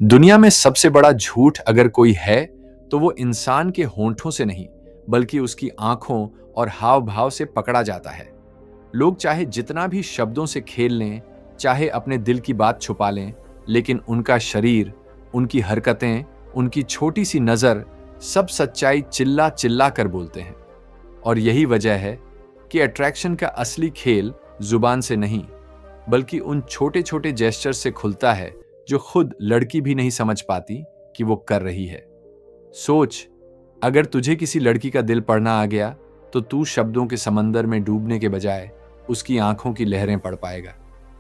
दुनिया में सबसे बड़ा झूठ अगर कोई है तो वो इंसान के होंठों से नहीं बल्कि उसकी आंखों और हाव भाव से पकड़ा जाता है। लोग चाहे जितना भी शब्दों से खेल लें, चाहे अपने दिल की बात छुपा लें, लेकिन उनका शरीर, उनकी हरकतें, उनकी छोटी सी नजर, सब सच्चाई चिल्ला चिल्ला कर बोलते हैं। और यही वजह है कि अट्रैक्शन का असली खेल जुबान से नहीं बल्कि उन छोटे छोटे जेस्चर से खुलता है जो खुद लड़की भी नहीं समझ पाती कि वो कर रही है। सोच, अगर तुझे किसी लड़की का दिल पढ़ना आ गया तो तू शब्दों के समंदर में डूबने के बजाय उसकी आंखों की लहरें पढ़ पाएगा।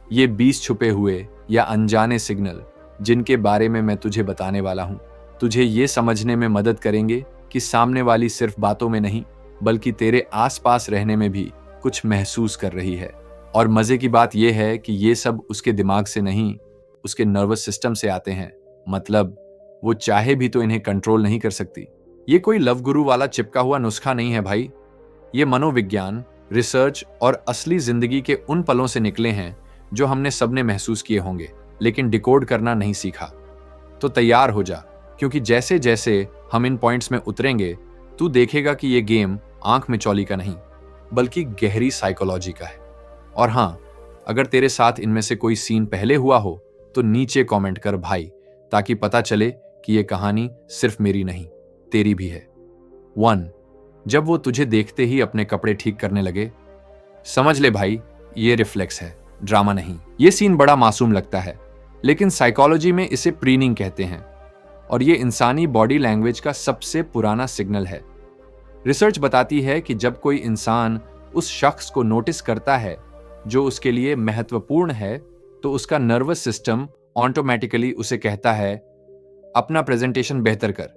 ये 20 छुपे हुए या अनजाने सिग्नल जिनके बारे में मैं तुझे बताने वाला हूं, तुझे ये समझने में मदद करेंगे कि सामने वाली सिर्फ बातों में नहीं बल्कि तेरे आसपास रहने में भी कुछ महसूस कर रही है। और मजे की बात यह है कि ये सब उसके दिमाग से नहीं, उसके नर्वस सिस्टम से आते हैं। मतलब वो चाहे भी तो इन्हें कंट्रोल नहीं कर सकती। ये कोई लव गुरु वाला चिपका हुआ नुस्खा नहीं है भाई। ये मनोविज्ञान, रिसर्च और असली जिंदगी के उन पलों से निकले हैं जो हमने सबने महसूस किए होंगे, लेकिन डिकोड करना नहीं सीखा। तो तैयार हो जा, क्योंकि जैसे जैसे हम इन पॉइंट्स में उतरेंगे तू देखेगा कि ये गेम आंख में चौली का नहीं बल्कि गहरी साइकोलॉजी का है। और हाँ, अगर तेरे साथ इनमें से कोई सीन पहले हुआ हो तो नीचे कमेंट कर भाई, ताकि पता चले कि ये कहानी सिर्फ मेरी नहीं, तेरी भी है। 1, जब वो तुझे देखते ही अपने कपड़े ठीक करने लगे। समझ ले भाई, ये रिफ्लेक्स है, ड्रामा नहीं। ये सीन बड़ा मासूम लगता है, लेकिन साइकोलॉजी में इसे प्रीनिंग कहते हैं और ये इंसानी बॉडी लैंग्वेज का सबसे पुराना सिग्नल है। रिसर्च बताती है कि जब कोई इंसान उस शख्स को नोटिस करता है जो उसके लिए महत्वपूर्ण है, तो उसका नर्वस सिस्टम ऑटोमेटिकली उसे कहता है अपना प्रेजेंटेशन बेहतर कर।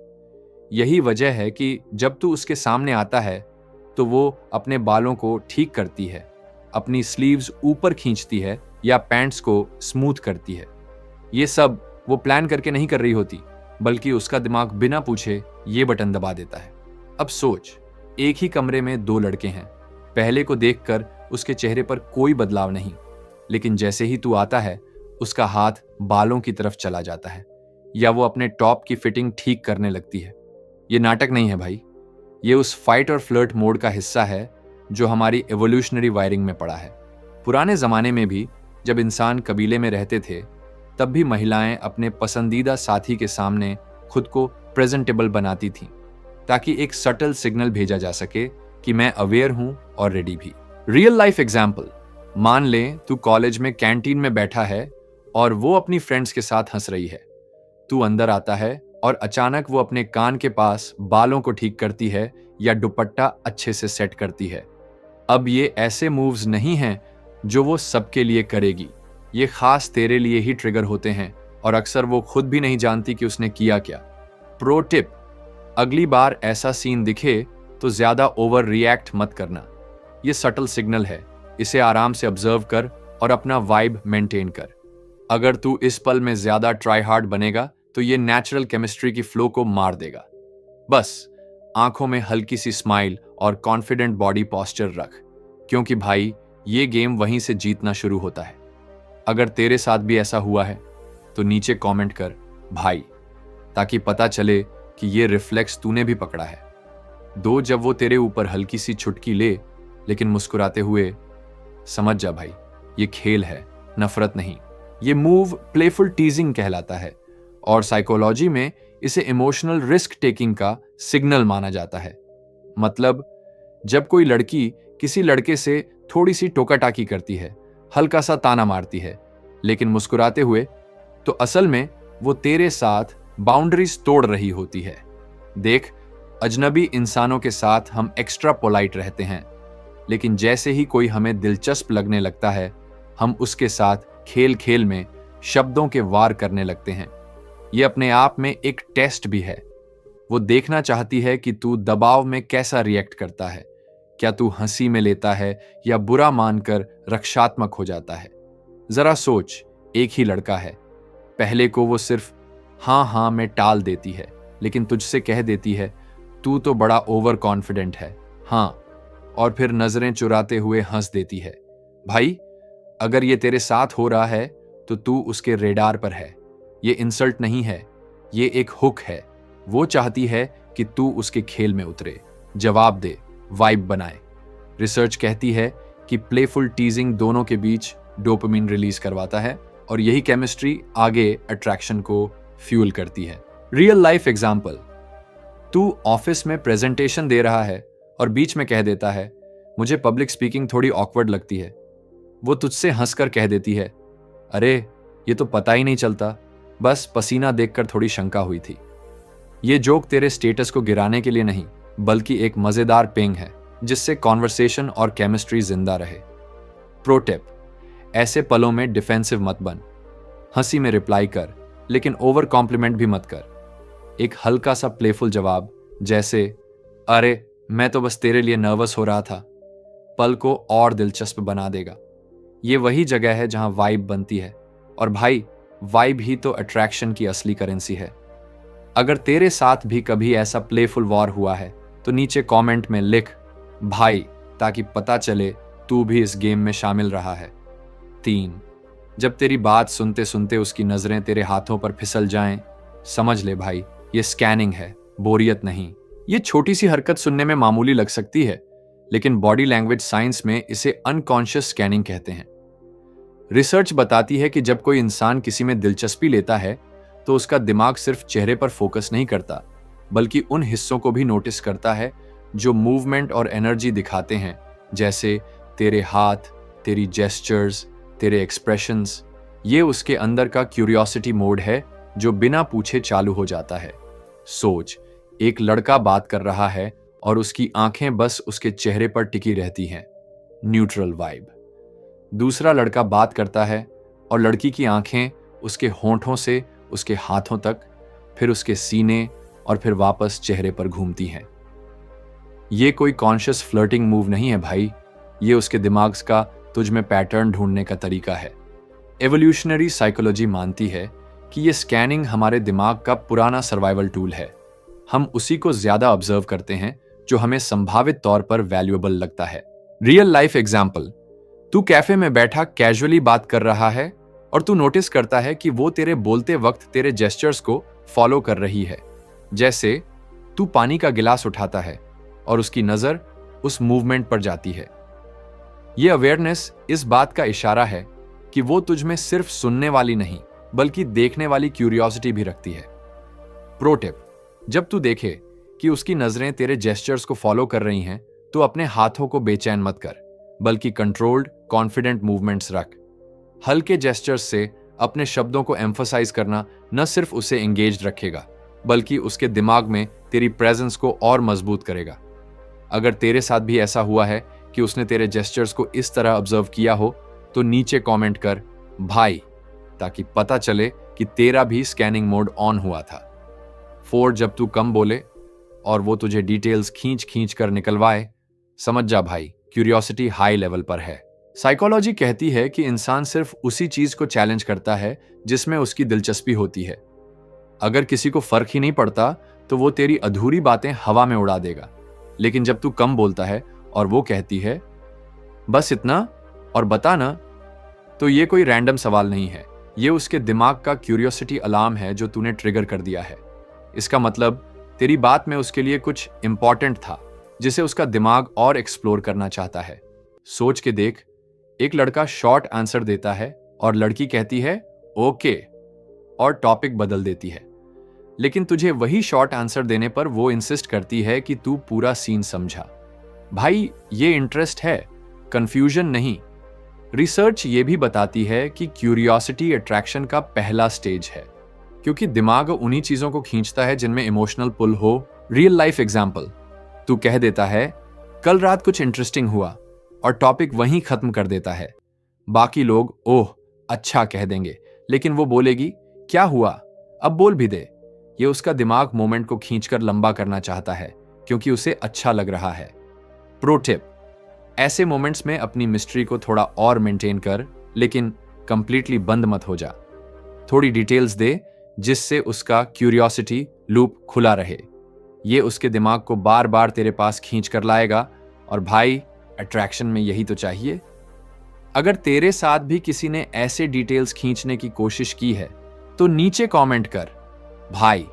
यही वजह है कि जब तू उसके सामने आता है तो वो अपने बालों को ठीक करती है, अपनी स्लीव्स ऊपर खींचती है या पैंट्स को स्मूथ करती है। ये सब वो प्लान करके नहीं कर रही होती, बल्कि उसका दिमाग बिना पूछे ये बटन दबा देता है। अब सोच, एक ही कमरे में 2 लड़के हैं। पहले को देखकर उसके चेहरे पर कोई बदलाव नहीं, लेकिन जैसे ही तू आता है उसका हाथ बालों की तरफ चला जाता है या वो अपने टॉप की फिटिंग ठीक करने लगती है। ये नाटक नहीं है भाई, ये उस फाइट और फ्लर्ट मोड का हिस्सा है जो हमारी एवोल्यूशनरी वायरिंग में पड़ा है। पुराने जमाने में भी जब इंसान कबीले में रहते थे, तब भी महिलाएं अपने पसंदीदा साथी के सामने खुद को प्रेजेंटेबल बनाती थीं, ताकि एक सटल सिग्नल भेजा जा सके कि मैं अवेयर हूं और रेडी भी। रियल लाइफ एग्जाम्पल, मान ले तू कॉलेज में कैंटीन में बैठा है और वो अपनी फ्रेंड्स के साथ हंस रही है। तू अंदर आता है और अचानक वो अपने कान के पास बालों को ठीक करती है या दुपट्टा अच्छे से सेट करती है। अब ये ऐसे मूव्स नहीं हैं जो वो सबके लिए करेगी, ये खास तेरे लिए ही ट्रिगर होते हैं और अक्सर वो खुद भी नहीं जानती कि उसने किया क्या। प्रो टिप, अगली बार ऐसा सीन दिखे तो ज्यादा ओवर रिएक्ट मत करना। ये सटल सिग्नल है, इसे आराम से ऑब्जर्व कर और अपना वाइब मेंटेन कर। अगर तू इस पल में ज्यादा ट्राई हार्ड बनेगा तो ये नेचुरल केमिस्ट्री की फ्लो को मार देगा। बस आंखों में हल्की सी स्माइल और कॉन्फिडेंट बॉडी पोस्चर रख, क्योंकि भाई ये गेम वहीं से जीतना शुरू होता है। अगर तेरे साथ भी ऐसा हुआ है तो नीचे कमेंट कर भाई, ताकि पता चले कि ये रिफ्लेक्स तूने भी पकड़ा है। 2, जब वो तेरे ऊपर हल्की सी छुटकी ले, लेकिन मुस्कुराते हुए, समझ जा भाई, ये खेल है, नफरत नहीं। ये मूव प्लेफुल टीजिंग कहलाता है और साइकोलॉजी में इसे इमोशनल रिस्क टेकिंग का सिग्नल माना जाता है। मतलब जब कोई लड़की किसी लड़के से थोड़ी सी टोकाटाकी करती है, हल्का सा ताना मारती है, लेकिन मुस्कुराते हुए, तो असल में वो तेरे साथ बाउंड्रीज तोड़ रही होती है। देख, अजनबी इंसानों के साथ हम एक्स्ट्रा पोलाइट रहते हैं, लेकिन जैसे ही कोई हमें दिलचस्प लगने लगता है, हम उसके साथ खेल खेल में शब्दों के वार करने लगते हैं। ये अपने आप में एक टेस्ट भी है। वो देखना चाहती है कि तू दबाव में कैसा रिएक्ट करता है। क्या तू हंसी में लेता है या बुरा मानकर रक्षात्मक हो जाता है। जरा सोच, एक ही लड़का है, पहले को वो सिर्फ हाँ हाँ में टाल देती है, लेकिन तुझसे कह देती है तू तो बड़ा ओवर कॉन्फिडेंट है, हाँ, और फिर नजरें चुराते हुए हंस देती है। भाई, अगर ये तेरे साथ हो रहा है तो तू उसके रेडार पर है। ये इंसल्ट नहीं है, ये एक हुक है। वो चाहती है कि तू उसके खेल में उतरे, जवाब दे, वाइब बनाए। रिसर्च कहती है कि प्लेफुल टीजिंग दोनों के बीच डोपामिन रिलीज करवाता है और यही केमिस्ट्री आगे अट्रैक्शन को फ्यूल करती है। रियल लाइफ एग्जाम्पल, तू ऑफिस में प्रेजेंटेशन दे रहा है और बीच में कह देता है, मुझे पब्लिक स्पीकिंग थोड़ी ऑकवर्ड लगती है। वो तुझसे हंसकर कह देती है, अरे ये तो पता ही नहीं चलता, बस पसीना देखकर थोड़ी शंका हुई थी। ये जोक तेरे स्टेटस को गिराने के लिए नहीं, बल्कि एक मजेदार पेंग है जिससे कॉन्वर्सेशन और केमिस्ट्री जिंदा रहे। प्रो टिप, ऐसे पलों में डिफेंसिव मत बन। हंसी में रिप्लाई कर, लेकिन ओवर कॉम्प्लीमेंट भी मत कर। एक हल्का सा प्लेफुल जवाब जैसे, अरे मैं तो बस तेरे लिए नर्वस हो रहा था, पल को और दिलचस्प बना देगा। ये वही जगह है जहां वाइब बनती है, और भाई वाइब ही तो अट्रैक्शन की असली करेंसी है। अगर तेरे साथ भी कभी ऐसा प्लेफुल वॉर हुआ है तो नीचे कमेंट में लिख भाई, ताकि पता चले तू भी इस गेम में शामिल रहा है। 3, जब तेरी बात सुनते सुनते उसकी नजरें तेरे हाथों पर फिसल जाएं, समझ ले भाई, ये स्कैनिंग है, बोरियत नहीं। ये छोटी सी हरकत सुनने में मामूली लग सकती है, लेकिन बॉडी लैंग्वेज साइंस में इसे अनकॉन्शियस स्कैनिंग कहते हैं। रिसर्च बताती है कि जब कोई इंसान किसी में दिलचस्पी लेता है तो उसका दिमाग सिर्फ चेहरे पर फोकस नहीं करता, बल्कि उन हिस्सों को भी नोटिस करता है जो मूवमेंट और एनर्जी दिखाते हैं, जैसे तेरे हाथ, तेरी जेस्चर्स, तेरे एक्सप्रेशंस। ये उसके अंदर का क्यूरियोसिटी मोड है जो बिना पूछे चालू हो जाता है। सोच, एक लड़का बात कर रहा है और उसकी आंखें बस उसके चेहरे पर टिकी रहती हैं, न्यूट्रल वाइब। दूसरा लड़का बात करता है और लड़की की आंखें उसके होंठों से उसके हाथों तक, फिर उसके सीने और फिर वापस चेहरे पर घूमती हैं। ये कोई कॉन्शियस फ्लर्टिंग मूव नहीं है भाई, ये उसके दिमाग का तुझ में पैटर्न ढूंढने का तरीका है। एवोल्यूशनरी साइकोलॉजी मानती है कि ये स्कैनिंग हमारे दिमाग का पुराना सर्वाइवल टूल है। हम उसी को ज्यादा ऑब्जर्व करते हैं जो हमें संभावित तौर पर वैल्यूएबल लगता है। रियल लाइफ एग्जाम्पल, तू कैफे में बैठा कैजुअली बात कर रहा है और तू नोटिस करता है कि वो तेरे बोलते वक्त तेरे जेस्चर्स को फॉलो कर रही है। जैसे तू पानी का गिलास उठाता है और उसकी नजर उस मूवमेंट पर जाती है। यह अवेयरनेस इस बात का इशारा है कि वो तुझ में सिर्फ सुनने वाली नहीं, बल्कि देखने वाली क्यूरियोसिटी भी रखती है। प्रो टिप, जब तू देखे कि उसकी नजरें तेरे जेस्चर्स को फॉलो कर रही हैं, तो अपने हाथों को बेचैन मत कर, बल्कि कंट्रोल्ड, कॉन्फिडेंट मूवमेंट्स रख। हल्के जेस्चर्स से अपने शब्दों को एम्फसाइज करना न सिर्फ उसे एंगेज्ड रखेगा, बल्कि उसके दिमाग में तेरी प्रेजेंस को और मजबूत करेगा। अगर तेरे साथ भी ऐसा हुआ है कि उसने तेरे जेस्चर्स को इस तरह ऑब्जर्व किया हो, तो नीचे कमेंट कर भाई, ताकि पता चले कि तेरा भी स्कैनिंग मोड ऑन हुआ था। 4, जब तू कम बोले और वो तुझे डिटेल्स खींच खींच कर निकलवाए, समझ जा भाई, क्यूरियोसिटी हाई लेवल पर है। साइकोलॉजी कहती है कि इंसान सिर्फ उसी चीज को चैलेंज करता है जिसमें उसकी दिलचस्पी होती है। अगर किसी को फर्क ही नहीं पड़ता तो वो तेरी अधूरी बातें हवा में उड़ा देगा। लेकिन जब तू कम बोलता है और वो कहती है बस इतना और बता ना, तो ये कोई रैंडम सवाल नहीं है, ये उसके दिमाग का क्यूरियोसिटी अलार्म है जो तूने ट्रिगर कर दिया है। इसका मतलब तेरी बात में उसके लिए कुछ इंपॉर्टेंट था जिसे उसका दिमाग और एक्सप्लोर करना चाहता है। सोच के देख, एक लड़का शॉर्ट आंसर देता है और लड़की कहती है ओके और टॉपिक बदल देती है, लेकिन तुझे वही शॉर्ट आंसर देने पर वो इंसिस्ट करती है कि तू पूरा सीन समझा। भाई, ये इंटरेस्ट है, कंफ्यूजन नहीं। रिसर्च ये भी बताती है कि क्यूरियोसिटी अट्रैक्शन का पहला स्टेज है, क्योंकि दिमाग उन्हीं चीजों को खींचता है जिनमें इमोशनल पुल हो। रियल लाइफ एग्जाम्पल, तू कह देता है कल रात कुछ इंटरेस्टिंग हुआ और टॉपिक वहीं खत्म कर देता है। बाकी लोग ओह अच्छा कह देंगे, लेकिन वो बोलेगी क्या हुआ, अब बोल भी दे। ये उसका दिमाग मोमेंट को खींचकर लंबा करना चाहता है क्योंकि उसे अच्छा लग रहा है। प्रो टिप, ऐसे मोमेंट्स में अपनी मिस्ट्री को थोड़ा और मेंटेन कर, लेकिन कंप्लीटली बंद मत हो जा। थोड़ी डिटेल्स दे जिससे उसका क्यूरियोसिटी लूप खुला रहे। ये उसके दिमाग को बार बार तेरे पास खींच कर लाएगा, और भाई अट्रैक्शन में यही तो चाहिए। अगर तेरे साथ भी किसी ने ऐसे डिटेल्स खींचने की कोशिश की है तो नीचे कमेंट कर भाई,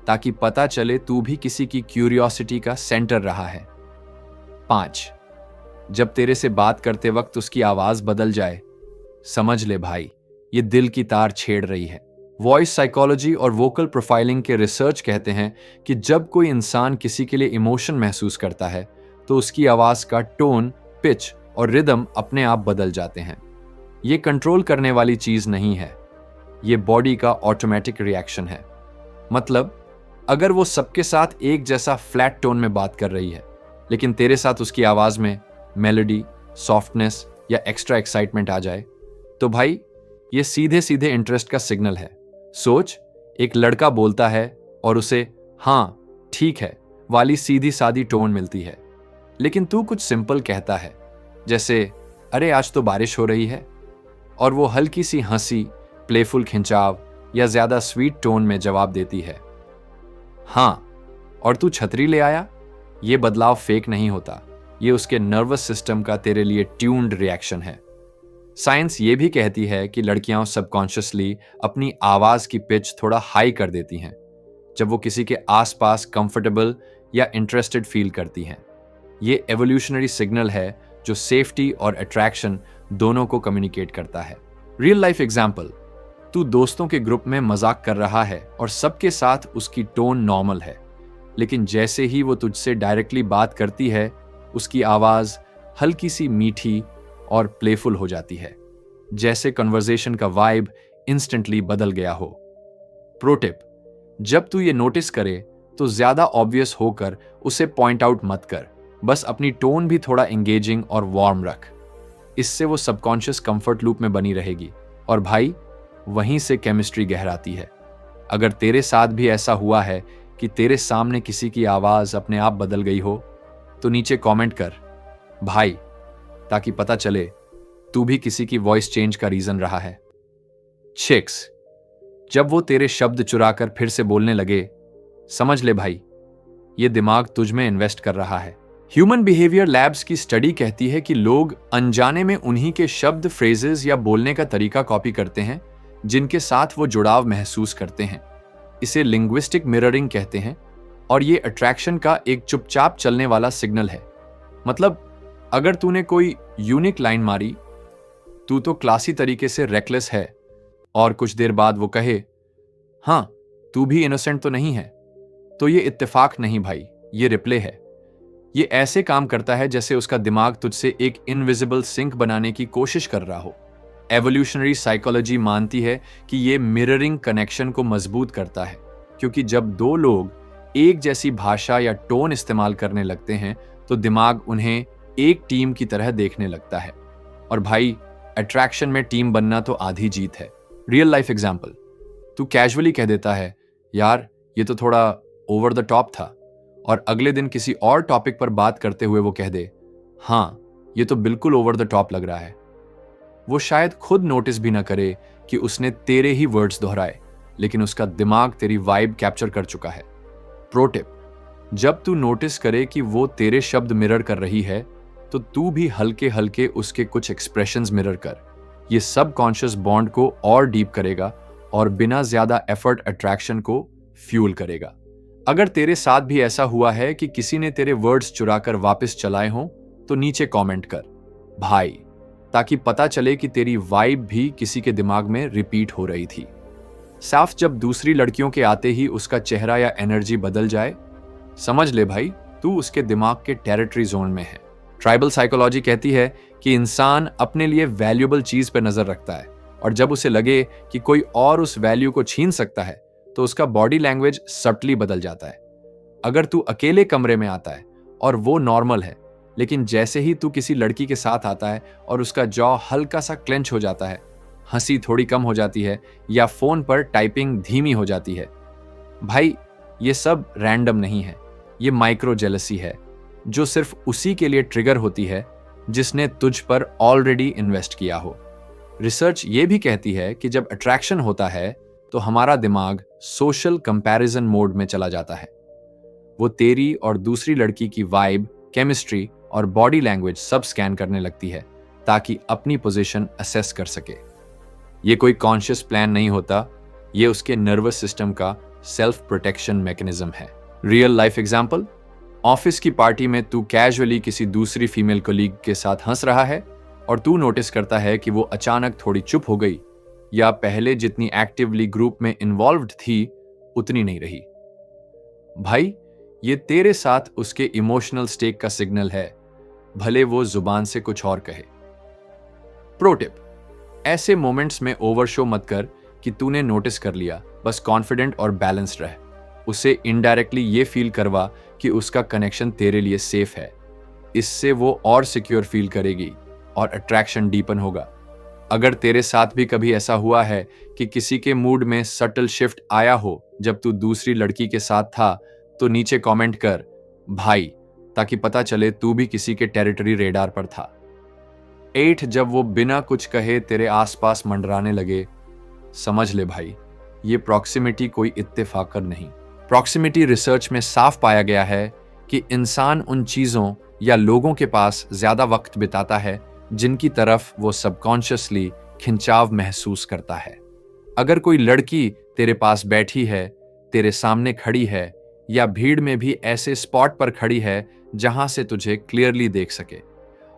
ताकि पता चले तू भी किसी की क्यूरियोसिटी का सेंटर रहा है। 5. जब तेरे से बात करते वक्त उसकी आवाज बदल जाए, समझ ले भाई, ये दिल की तार छेड़ रही है। वॉइस साइकोलॉजी और वोकल प्रोफाइलिंग के रिसर्च कहते हैं कि जब कोई इंसान किसी के लिए इमोशन महसूस करता है तो उसकी आवाज का टोन, पिच और रिदम अपने आप बदल जाते हैं। ये कंट्रोल करने वाली चीज नहीं है, ये बॉडी का ऑटोमेटिक रिएक्शन है। मतलब अगर वो सबके साथ एक जैसा फ्लैट टोन में बात कर रही है, लेकिन तेरे साथ उसकी आवाज में मेलोडी, सॉफ्टनेस या एक्स्ट्रा एक्साइटमेंट आ जाए, तो भाई ये सीधे सीधे इंटरेस्ट का सिग्नल है। सोच, एक लड़का बोलता है और उसे हाँ ठीक है वाली सीधी सादी टोन मिलती है, लेकिन तू कुछ सिंपल कहता है जैसे अरे आज तो बारिश हो रही है, और वो हल्की सी हंसी, प्लेफुल खिंचाव या ज्यादा स्वीट टोन में जवाब देती है हाँ, और तू छतरी ले आया। ये बदलाव फेक नहीं होता, ये उसके नर्वस सिस्टम का तेरे लिए ट्यून्ड रिएक्शन है। साइंस ये भी कहती है कि लड़कियां सबकॉन्शियसली अपनी आवाज की पिच थोड़ा हाई कर देती हैं जब वो किसी के आसपास कंफर्टेबल या इंटरेस्टेड फील करती हैं। ये एवोल्यूशनरी सिग्नल है जो सेफ्टी और अट्रैक्शन दोनों को कम्युनिकेट करता है। रियल लाइफ एग्जाम्पल, तू दोस्तों के ग्रुप में मजाक कर रहा है और सबके साथ उसकी टोन नॉर्मल है, लेकिन जैसे ही वो तुझसे डायरेक्टली बात करती है, उसकी आवाज हल्की सी मीठी और प्लेफुल हो जाती है, जैसे कन्वर्सेशन का वाइब इंस्टेंटली बदल गया हो। प्रो टिप, जब तू ये नोटिस करे तो ज्यादा ऑब्वियस होकर उसे पॉइंट आउट मत कर, बस अपनी टोन भी थोड़ा एंगेजिंग और वार्म रख। इससे वो सबकॉन्शियस कंफर्ट लूप में बनी रहेगी और भाई वहीं से केमिस्ट्री गहराती है। अगर तेरे साथ भी ऐसा हुआ है कि तेरे सामने किसी की आवाज अपने आप बदल गई हो, तो नीचे कमेंट कर भाई, ताकि पता चले तू भी किसी की वॉइस चेंज का रीजन रहा है। 6. जब वो तेरे शब्द चुराकर फिर से बोलने लगे, समझ ले भाई, ये दिमाग तुझ में इन्वेस्ट कर रहा है। ह्यूमन बिहेवियर लैब्स की स्टडी कहती है कि लोग अनजाने में उन्हीं के शब्द, फ्रेजेस या बोलने का तरीका कॉपी करते हैं जिनके साथ वो जुड़ाव महसूस करते हैं। इसे लिंग्विस्टिक मिररिंग कहते हैं और ये अट्रैक्शन का एक चुपचाप चलने वाला सिग्नल है। मतलब अगर तूने कोई यूनिक लाइन मारी, तू तो क्लासी तरीके से रेकलेस है, और कुछ देर बाद वो कहे हाँ तू भी इनोसेंट तो नहीं है, तो ये इत्तेफाक नहीं भाई, ये रिप्ले है। ये ऐसे काम करता है जैसे उसका दिमाग तुझसे एक इनविजिबल सिंक बनाने की कोशिश कर रहा हो। एवोल्यूशनरी साइकोलॉजी मानती है कि ये मिररिंग कनेक्शन को मजबूत करता है, क्योंकि जब दो लोग एक जैसी भाषा या टोन इस्तेमाल करने लगते हैं तो दिमाग उन्हें एक टीम की तरह देखने लगता है। और भाई, अट्रैक्शन में टीम बनना तो आधी जीत है। रियल लाइफ एग्जाम्पल, तू कैजुअली कह देता है यार ये तो थोड़ा ओवर द टॉप था, और अगले दिन किसी और टॉपिक पर बात करते हुए वो कह दे हाँ ये तो बिल्कुल ओवर द टॉप लग रहा है। वो शायद खुद नोटिस भी ना करे कि उसने तेरे ही वर्ड्स दोहराए, लेकिन उसका दिमाग तेरी वाइब कैप्चर कर चुका है। प्रो टिप, जब तू नोटिस करे कि वो तेरे शब्द मिरर कर रही है, तो तू भी हल्के हल्के उसके कुछ एक्सप्रेशंस मिरर कर। ये सब कॉन्शियस बॉन्ड को और डीप करेगा और बिना ज्यादा एफर्ट अट्रैक्शन को फ्यूल करेगा। अगर तेरे साथ भी ऐसा हुआ है कि किसी ने तेरे वर्ड्स चुराकर वापस चलाए हों, तो नीचे कमेंट कर भाई, ताकि पता चले कि तेरी वाइब भी किसी के दिमाग में रिपीट हो रही थी। साफ जब दूसरी लड़कियों के आते ही उसका चेहरा या एनर्जी बदल जाए, समझ ले भाई तू उसके दिमाग के टेरिटरी जोन में है। ट्राइबल साइकोलॉजी कहती है कि इंसान अपने लिए वैल्यूएबल चीज पर नजर रखता है, और जब उसे लगे कि कोई और उस वैल्यू को छीन सकता है तो उसका बॉडी लैंग्वेज सटली बदल जाता है। अगर तू अकेले कमरे में आता है और वो नॉर्मल है, लेकिन जैसे ही तू किसी लड़की के साथ आता है और उसका जॉ हल्का सा क्लेंच हो जाता है, हंसी थोड़ी कम हो जाती है या फोन पर टाइपिंग धीमी हो जाती है, भाई ये सब रैंडम नहीं है, ये माइक्रो जेलसी है जो सिर्फ उसी के लिए ट्रिगर होती है जिसने तुझ पर ऑलरेडी इन्वेस्ट किया हो। रिसर्च ये भी कहती है कि जब अट्रैक्शन होता है तो हमारा दिमाग सोशल कंपैरिजन मोड में चला जाता है। वो तेरी और दूसरी लड़की की वाइब, केमिस्ट्री और बॉडी लैंग्वेज सब स्कैन करने लगती है ताकि अपनी पोजीशन असेस कर सके। ये कोई कॉन्शियस प्लान नहीं होता, ये उसके नर्वस सिस्टम का सेल्फ प्रोटेक्शन मैकेनिज्म है। रियल लाइफ एग्जाम्पल, ऑफिस की पार्टी में तू कैजुअली किसी दूसरी फीमेल कोलीग के साथ हंस रहा है और तू नोटिस करता है कि वो अचानक थोड़ी चुप हो गई या पहले जितनी एक्टिवली ग्रुप में इन्वॉल्व्ड थी उतनी नहीं रही। भाई, ये तेरे साथ उसके इमोशनल स्टेट का सिग्नल है, भले वो जुबान से कुछ और कहे। प्रो टिप, ऐसे मोमेंट्स में ओवर शो मत कर कि तूने नोटिस कर लिया, बस कॉन्फिडेंट और बैलेंस्ड रह। उसे इनडायरेक्टली ये फील करवा कि उसका कनेक्शन तेरे लिए सेफ है। इससे वो और सिक्योर फील करेगी और अट्रैक्शन डीपन होगा। अगर तेरे साथ भी कभी ऐसा हुआ है कि किसी के मूड में सटल शिफ्ट आया हो जब तू दूसरी लड़की के साथ था, तो नीचे कमेंट कर भाई, ताकि पता चले तू भी किसी के टेरिटरी रेडार पर था। 8 जब वो बिना कुछ कहे तेरे आसपास मंडराने लगे, समझ ले भाई, ये प्रॉक्सिमिटी कोई इत्तेफाकर नहीं। प्रॉक्सिमिटी रिसर्च में साफ पाया गया है कि इंसान उन चीजों या लोगों के पास ज्यादा वक्त बिताता है जिनकी तरफ वो सबकॉन्शियसली खिंचाव महसूस करता है। अगर कोई लड़की तेरे पास बैठी है, तेरे सामने खड़ी है या भीड़ में भी ऐसे स्पॉट पर खड़ी है जहां से तुझे क्लियरली देख सके,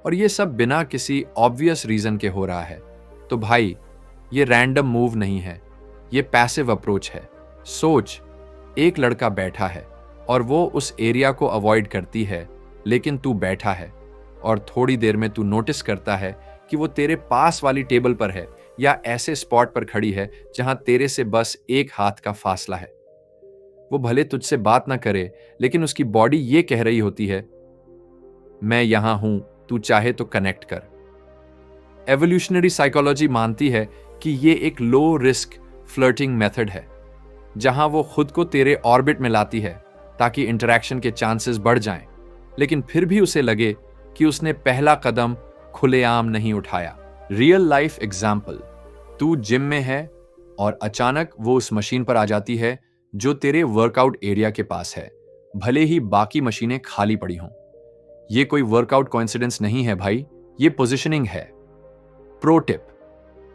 और ये सब बिना किसी ऑब्वियस रीजन के हो रहा है, तो भाई ये रैंडम मूव नहीं है, ये पैसिव अप्रोच है। सोच, एक लड़का बैठा है और वो उस एरिया को अवॉइड करती है, लेकिन तू बैठा है और थोड़ी देर में तू नोटिस करता है कि वो तेरे पास वाली टेबल पर है या ऐसे स्पॉट पर खड़ी है जहां तेरे से बस एक हाथ का फासला है। वो भले तुझसे बात ना करे, लेकिन उसकी बॉडी ये कह रही होती है, मैं यहां हूं, तू चाहे तो कनेक्ट कर। एवोल्यूशनरी साइकोलॉजी मानती है कि ये एक लो रिस्क फ्लर्टिंग मेथड है, जहां वो खुद को तेरे ऑर्बिट में लाती है ताकि इंटरेक्शन के चांसेस बढ़ जाएं, लेकिन फिर भी उसे लगे कि उसने पहला कदम खुलेआम नहीं उठाया। रियल लाइफ एग्जाम्पल, तू जिम में है और अचानक वो उस मशीन पर आ जाती है जो तेरे वर्कआउट एरिया के पास है, भले ही बाकी मशीनें खाली पड़ी हों। ये कोई वर्कआउट कोइंसिडेंस नहीं है भाई, ये पोजिशनिंग है। प्रो टिप,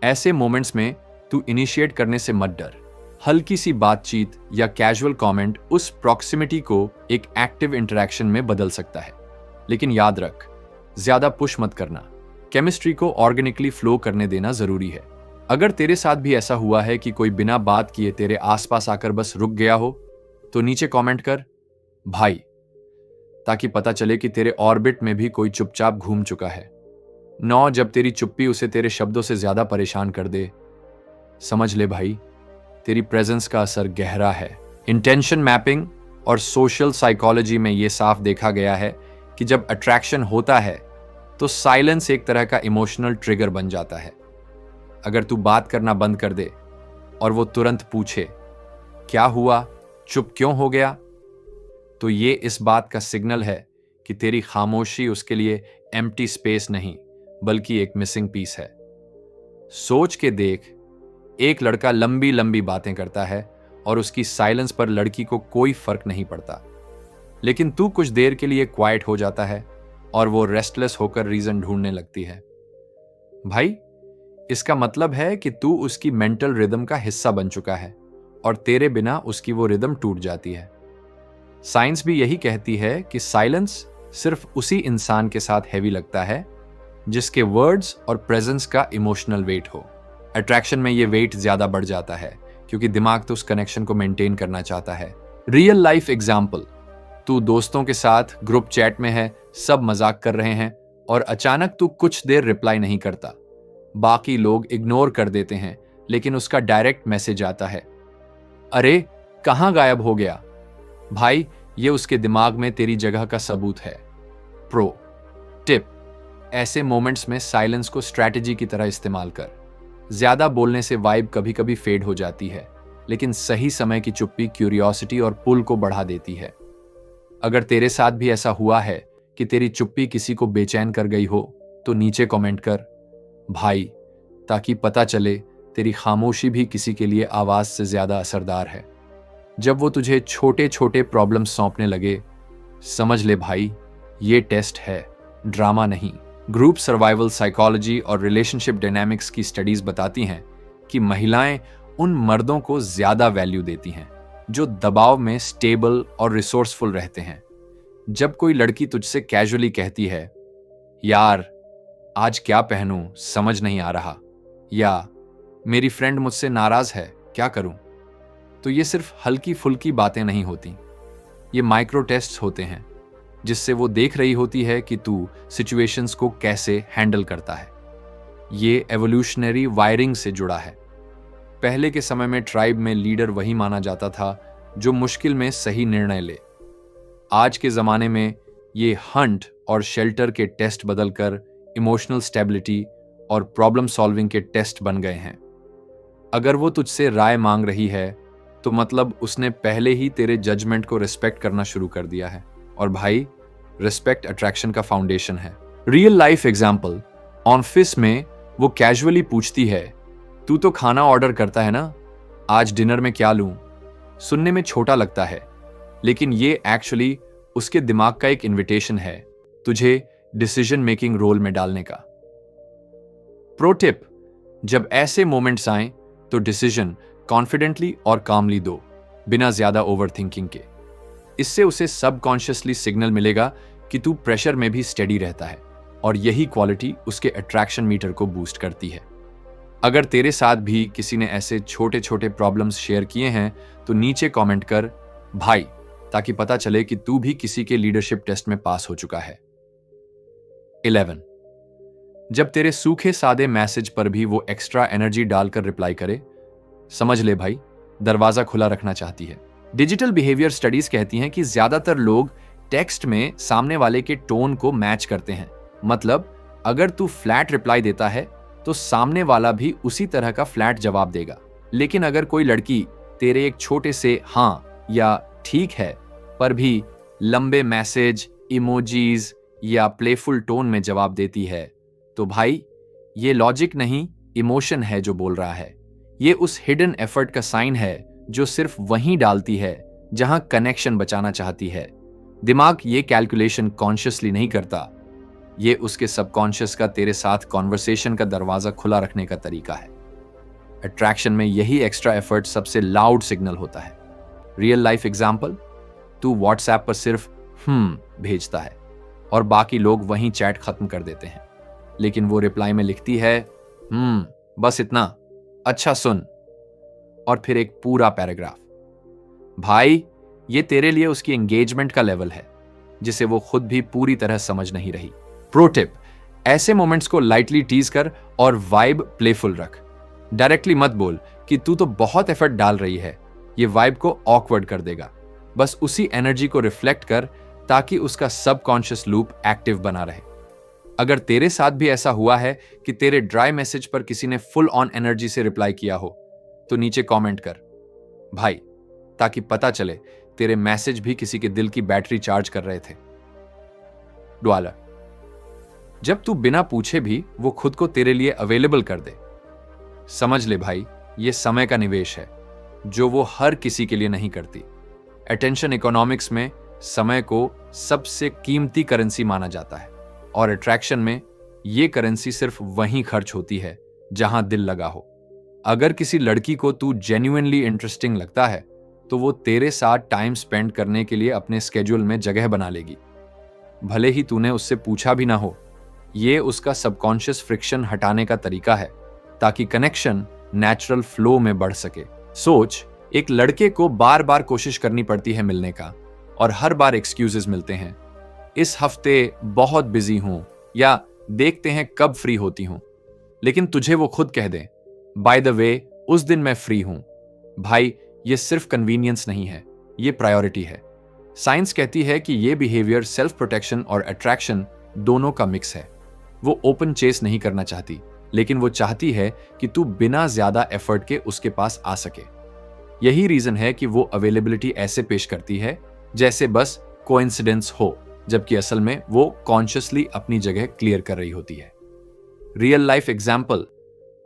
ऐसे मोमेंट्स में तू इनिशिएट करने से मत डर। हल्की सी बातचीत या कैजुअल कमेंट उस प्रॉक्सिमिटी को एक एक्टिव इंटरेक्शन में बदल सकता है, लेकिन याद रख, ज्यादा पुश मत करना। केमिस्ट्री को ऑर्गेनिकली फ्लो करने देना जरूरी है। अगर तेरे साथ भी ऐसा हुआ है कि कोई बिना बात किए तेरे आसपास आकर बस रुक गया हो, तो नीचे कमेंट कर भाई, ताकि पता चले कि तेरे ऑर्बिट में भी कोई चुपचाप घूम चुका है। 9 जब तेरी चुप्पी उसे तेरे शब्दों से ज्यादा परेशान कर दे, समझ ले भाई, तेरी प्रेजेंस का असर गहरा है। इंटेंशन मैपिंग और सोशल साइकोलॉजी में यह साफ देखा गया है कि जब अट्रैक्शन होता है तो साइलेंस एक तरह का इमोशनल ट्रिगर बन जाता है। अगर तू बात करना बंद कर दे और वो तुरंत पूछे क्या हुआ, चुप क्यों हो गया, तो ये इस बात का सिग्नल है कि तेरी खामोशी उसके लिए एम्प्टी स्पेस नहीं, बल्कि एक मिसिंग पीस है। सोच के देख, एक लड़का लंबी लंबी बातें करता है और उसकी साइलेंस पर लड़की को कोई फर्क नहीं पड़ता, लेकिन तू कुछ देर के लिए क्वाइट हो जाता है और वो रेस्टलेस होकर रीजन ढूंढने लगती है। भाई, इसका मतलब है कि तू उसकी मेंटल रिदम का हिस्सा बन चुका है और तेरे बिना उसकी वो रिदम टूट जाती है। साइंस भी यही कहती है कि साइलेंस सिर्फ उसी इंसान के साथ हैवी लगता है जिसके वर्ड्स और प्रेजेंस का इमोशनल वेट हो। अट्रैक्शन में ये वेट ज्यादा बढ़ जाता है क्योंकि दिमाग तो उस कनेक्शन को मेंटेन करना चाहता है। रियल लाइफ एग्जाम्पल, तू दोस्तों के साथ ग्रुप चैट में है, सब मजाक कर रहे हैं और अचानक तू कुछ देर रिप्लाई नहीं करता। बाकी लोग इग्नोर कर देते हैं, लेकिन उसका डायरेक्ट मैसेज आता है, अरे कहां गायब हो गया। भाई, ये उसके दिमाग में तेरी जगह का सबूत है। प्रो टिप, ऐसे मोमेंट्स में साइलेंस को स्ट्रैटेजी की तरह इस्तेमाल कर। ज्यादा बोलने से वाइब कभी कभी फेड हो जाती है, लेकिन सही समय की चुप्पी क्यूरियोसिटी और पुल को बढ़ा देती है। अगर तेरे साथ भी ऐसा हुआ है कि तेरी चुप्पी किसी को बेचैन कर गई हो, तो नीचे कमेंट कर भाई, ताकि पता चले तेरी खामोशी भी किसी के लिए आवाज से ज्यादा असरदार है। जब वो तुझे छोटे छोटे प्रॉब्लम सौंपने लगे, समझ ले भाई, ये टेस्ट है, ड्रामा नहीं। ग्रुप सर्वाइवल साइकोलॉजी और रिलेशनशिप डायनामिक्स की स्टडीज बताती हैं कि महिलाएं उन मर्दों को ज्यादा वैल्यू देती हैं जो दबाव में स्टेबल और रिसोर्सफुल रहते हैं। जब कोई लड़की तुझसे कैजुअली कहती है, यार आज क्या पहनूं समझ नहीं आ रहा, या मेरी फ्रेंड मुझसे नाराज है क्या करूं, तो ये सिर्फ हल्की फुल्की बातें नहीं होती। ये माइक्रो टेस्ट्स होते हैं जिससे वो देख रही होती है कि तू सिचुएशंस को कैसे हैंडल करता है। ये एवोल्यूशनरी वायरिंग से जुड़ा है। पहले के समय में ट्राइब में लीडर वही माना जाता था जो मुश्किल में सही निर्णय ले। आज के जमाने में ये हंट और शेल्टर के टेस्ट बदलकर इमोशनल स्टेबिलिटी और प्रॉब्लम सॉल्विंग के टेस्ट बन गए हैं। अगर वो तुझसे राय मांग रही है तो मतलब उसने पहले ही तेरे जजमेंट को रिस्पेक्ट करना शुरू कर दिया है। और भाई, रिस्पेक्ट अट्रैक्शन का फाउंडेशन है। रियल लाइफ एग्जाम्पल, ऑफिस में वो कैजुअली पूछती है, तू तो खाना ऑर्डर करता है ना, आज डिनर में क्या लूं। सुनने में छोटा लगता है, लेकिन ये एक्चुअली उसके दिमाग का एक इनविटेशन है तुझे डिसीजन मेकिंग रोल में डालने का। प्रो टिप, जब ऐसे मोमेंट्स आए तो डिसीजन कॉन्फिडेंटली और कामली दो, बिना ज्यादा ओवर थिंकिंग के। इससे उसे सबकॉन्शियसली सिग्नल मिलेगा कि तू प्रेशर में भी स्टेडी रहता है, और यही क्वालिटी उसके अट्रैक्शन मीटर को बूस्ट करती है। अगर तेरे साथ भी किसी ने ऐसे छोटे छोटे प्रॉब्लम्स शेयर किए हैं तो नीचे कमेंट कर भाई, ताकि पता चले कि तू भी किसी के लीडरशिप टेस्ट में पास हो चुका है। 11, जब तेरे सूखे सादे मैसेज पर भी वो एक्स्ट्रा एनर्जी डालकर रिप्लाई करे, समझ ले भाई, दरवाजा खुला रखना चाहती है। डिजिटल बिहेवियर स्टडीज कहती हैं कि ज्यादातर लोग टेक्स्ट में सामने वाले के टोन को मैच करते हैं। मतलब अगर तू फ्लैट रिप्लाई देता है तो सामने वाला भी उसी तरह का फ्लैट जवाब देगा। लेकिन अगर कोई लड़की तेरे एक छोटे से हाँ या ठीक है पर भी लंबे मैसेज, इमोजीज या प्लेफुल टोन में जवाब देती है, तो भाई ये लॉजिक नहीं, इमोशन है जो बोल रहा है। ये उस हिडन एफर्ट का साइन है जो सिर्फ वहीं डालती है जहां कनेक्शन बचाना चाहती है। दिमाग ये कैलकुलेशन कॉन्शियसली नहीं करता, ये उसके सबकॉन्शियस का तेरे साथ कॉन्वर्सेशन का दरवाजा खुला रखने का तरीका है। अट्रैक्शन में यही एक्स्ट्रा एफर्ट सबसे लाउड सिग्नल होता है। रियल लाइफ एग्जाम्पल, तू व्हाट्सएप पर सिर्फ भेजता है और बाकी लोग वहीं चैट खत्म कर देते हैं, लेकिन वो रिप्लाई में लिखती है बस इतना, अच्छा सुन, और फिर एक पूरा पैराग्राफ। भाई, ये तेरे लिए उसकी एंगेजमेंट का लेवल है जिसे वो खुद भी पूरी तरह समझ नहीं रही। प्रो टिप, ऐसे मोमेंट्स को लाइटली टीज कर और वाइब प्लेफुल रख। डायरेक्टली मत बोल कि तू तो बहुत एफर्ट डाल रही है, ये वाइब को ऑकवर्ड कर देगा। बस उसी एनर्जी को रिफ्लेक्ट कर ताकि उसका सबकॉन्शियस लूप एक्टिव बना रहे। अगर तेरे साथ भी ऐसा हुआ है कि तेरे ड्राई मैसेज पर किसी ने फुल ऑन एनर्जी से रिप्लाई किया हो, तो नीचे कमेंट कर भाई, ताकि पता चले तेरे मैसेज भी किसी के दिल की बैटरी चार्ज कर रहे थे। डॉलर, जब तू बिना पूछे भी वो खुद को तेरे लिए अवेलेबल कर दे, समझ ले भाई, ये समय का निवेश है जो वो हर किसी के लिए नहीं करती। अटेंशन इकोनॉमिक्स में समय को सबसे कीमती करेंसी माना जाता है, और अट्रैक्शन में ये करेंसी सिर्फ वहीं खर्च होती है जहां दिल लगा हो। अगर किसी लड़की को तू जेन्युइनली इंटरेस्टिंग लगता है तो वो तेरे साथ टाइम स्पेंड करने के लिए अपने स्केड्यूल में जगह बना लेगी, भले ही तूने उससे पूछा भी ना हो। ये उसका सबकॉन्शियस फ्रिक्शन हटाने का तरीका है ताकि कनेक्शन नेचुरल फ्लो में बढ़ सके। सोच, एक लड़के को बार बार कोशिश करनी पड़ती है मिलने का, और हर बार एक्सक्यूजेस मिलते हैं, इस हफ्ते बहुत बिजी हूं, या देखते हैं कब फ्री होती हूं। लेकिन तुझे वो खुद कह दे, बाय द वे उस दिन मैं फ्री हूं। भाई, ये सिर्फ कन्वीनियंस नहीं है, ये प्रायोरिटी है। साइंस कहती है कि ये बिहेवियर सेल्फ प्रोटेक्शन और अट्रैक्शन दोनों का मिक्स है। वो ओपन चेस नहीं करना चाहती, लेकिन वो चाहती है कि तू बिना ज्यादा एफर्ट के उसके पास आ सके। यही रीजन है कि वो अवेलेबिलिटी ऐसे पेश करती है जैसे बस कोइंसिडेंस हो, जबकि असल में वो कॉन्शियसली अपनी जगह क्लियर कर रही होती है। रियल लाइफ एग्जाम्पल,